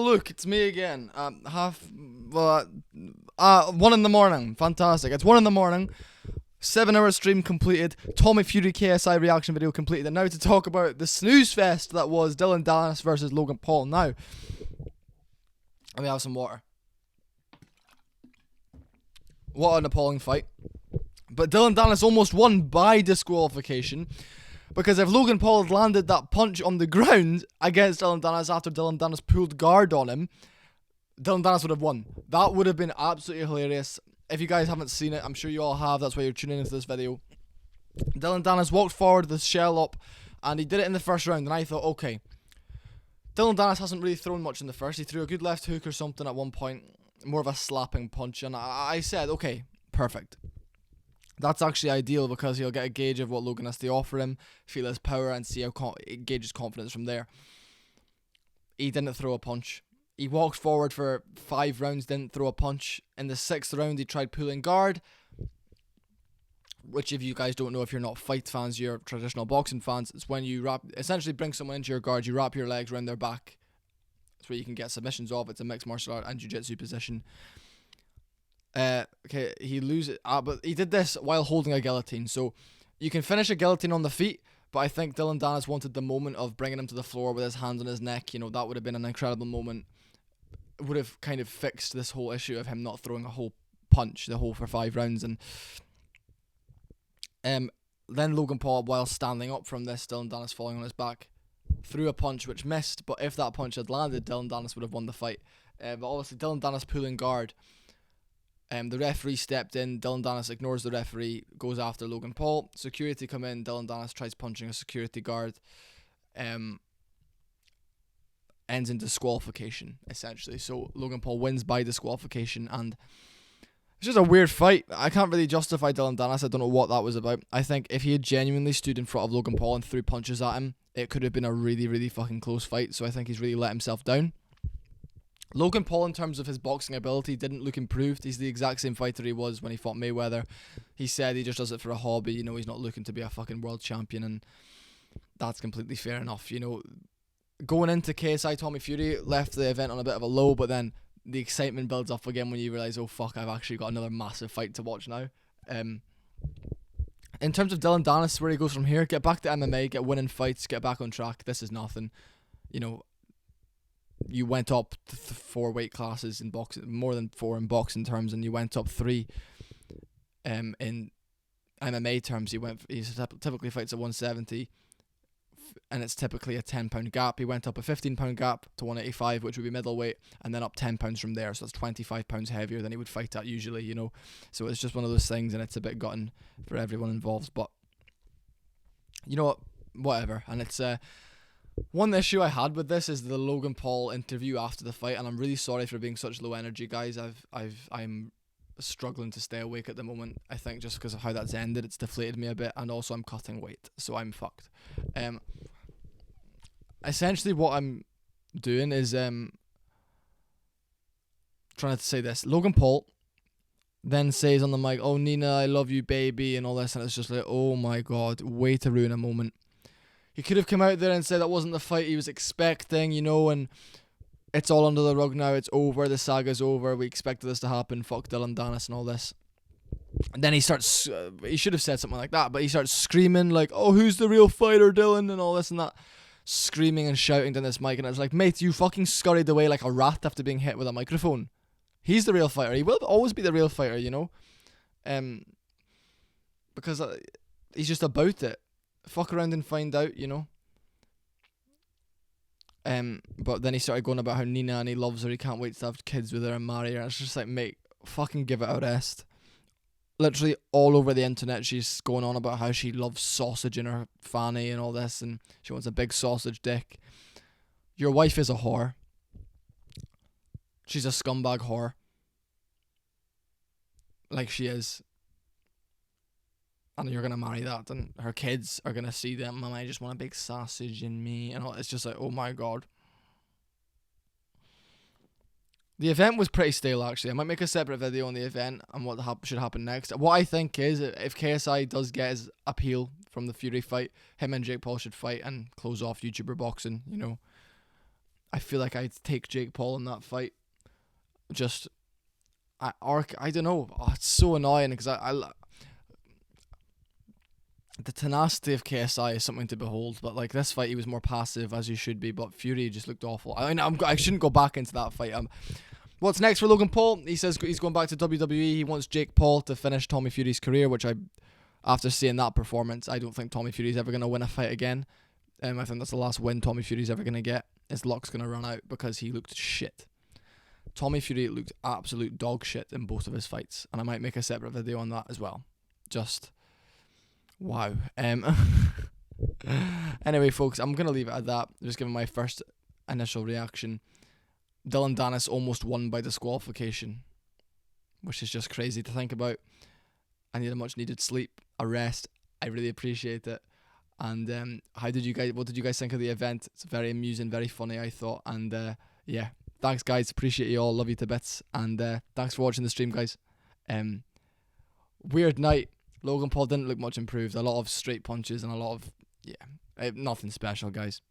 look, it's me again. 1 in the morning. Fantastic. It's 1 in the morning. 7-hour stream completed. Tommy Fury KSI reaction video completed. And now to talk about the snooze fest that was Dillon Danis versus Logan Paul. Now, let me have some water. What an appalling fight. But Dillon Danis almost won by disqualification. Because if Logan Paul had landed that punch on the ground against Dillon Danis after Dillon Danis pulled guard on him, Dillon Danis would have won. That would have been absolutely hilarious. If you guys haven't seen it, I'm sure you all have. That's why you're tuning into this video. Dillon Danis walked forward with his shell up, and he did it in the first round. And I thought, okay, Dillon Danis hasn't really thrown much in the first. He threw a good left hook or something at one point, more of a slapping punch. And I said, okay, perfect. That's actually ideal because he'll get a gauge of what Logan has to offer him, feel his power, and see how gauge his confidence from there. He didn't throw a punch. He walked forward for 5 rounds, didn't throw a punch. In the 6th round, he tried pulling guard, which if you guys don't know, if you're not fight fans, you're traditional boxing fans, it's when you essentially bring someone into your guard, you wrap your legs around their back. That's where you can get submissions off. It's a mixed martial art and jiu-jitsu position. Okay, he loses, but he did this while holding a guillotine. So you can finish a guillotine on the feet, but I think Dillon Danis wanted the moment of bringing him to the floor with his hands on his neck. You know, that would have been an incredible moment. It would have kind of fixed this whole issue of him not throwing a whole punch, the whole for 5 rounds. And then Logan Paul, while standing up from this, Dillon Danis falling on his back, threw a punch which missed. But if that punch had landed, Dillon Danis would have won the fight. But obviously, Dillon Danis pulling guard. The referee stepped in. Dillon Danis ignores the referee, goes after Logan Paul. Security come in. Dillon Danis tries punching a security guard. Ends in disqualification, essentially. So Logan Paul wins by disqualification, and it's just a weird fight. I can't really justify Dillon Danis. I don't know what that was about. I think if he had genuinely stood in front of Logan Paul and threw punches at him, it could have been a really, really fucking close fight. So I think he's really let himself down. Logan Paul, in terms of his boxing ability, didn't look improved. He's the exact same fighter he was when he fought Mayweather. He said he just does it for a hobby. You know, he's not looking to be a fucking world champion, and that's completely fair enough. You know, going into KSI Tommy Fury, left the event on a bit of a low, but then the excitement builds up again when you realise, oh fuck, I've actually got another massive fight to watch now. In terms of Dillon Danis, where he goes from here, get back to MMA, get winning fights, get back on track. This is nothing. You know, you went up 4 weight classes in boxing, more than 4 in boxing terms, and you went up 3 in MMA terms. He typically fights at 170, and it's typically a 10-pound gap. He went up a 15-pound gap to 185, which would be middleweight, and then up 10 pounds from there. So that's 25 pounds heavier than he would fight at usually, you know. So it's just one of those things, and it's a bit gutting for everyone involved. But you know what? Whatever. And it's one issue I had with this is the Logan Paul interview after the fight, and I'm really sorry for being such low energy, guys. I'm struggling to stay awake at the moment. I think just because of how that's ended, it's deflated me a bit, and also I'm cutting weight, so I'm fucked. Essentially what I'm doing is trying to say this. Logan Paul then says on the mic, "Oh Nina, I love you, baby," and all this, and it's just like, oh my god, way to ruin a moment. He could have come out there and said that wasn't the fight he was expecting, you know, and it's all under the rug now, it's over, the saga's over, we expected this to happen, fuck Dillon Danis and all this. And then he starts, he should have said something like that, but he starts screaming like, "Oh, who's the real fighter, Dillon?" and all this and that, screaming and shouting down this mic, and I was like, mate, you fucking scurried away like a rat after being hit with a microphone. He's the real fighter. He will always be the real fighter, you know, because he's just about it. Fuck around and find out, you know. But then he started going about how Nina and he loves her, he can't wait to have kids with her and marry her. And it's just like, mate, fucking give it a rest. Literally all over the internet, she's going on about how she loves sausage in her fanny and all this, and she wants a big sausage dick. Your wife is a whore. She's a scumbag whore. Like she is. And you're going to marry that, and her kids are going to see them, "Mama, I just want a big sausage in me," and all. It's just like, oh my god. The event was pretty stale, actually. I might make a separate video on the event and what should happen next. What I think is, if KSI does get his appeal from the Fury fight, him and Jake Paul should fight and close off YouTuber boxing, you know. I feel like I'd take Jake Paul in that fight. Just, I don't know. Oh, it's so annoying because the tenacity of KSI is something to behold, but like this fight, he was more passive, as he should be. But Fury just looked awful. I mean, I shouldn't go back into that fight. What's next for Logan Paul? He says he's going back to WWE. He wants Jake Paul to finish Tommy Fury's career, which after seeing that performance, I don't think Tommy Fury's ever going to win a fight again. I think that's the last win Tommy Fury's ever going to get. His luck's going to run out because he looked shit. Tommy Fury looked absolute dog shit in both of his fights, and I might make a separate video on that as well. Just wow. Anyway, folks, I'm gonna leave it at that. Just giving my first initial reaction. Dillon Danis almost won by disqualification, which is just crazy to think about. I need a much needed sleep, a rest. I really appreciate it. And what did you guys think of the event? It's very amusing, very funny, I thought. And yeah, thanks guys, appreciate you all, love you to bits. And thanks for watching the stream, guys. Weird night. Logan Paul didn't look much improved. A lot of straight punches and a lot of, nothing special, guys.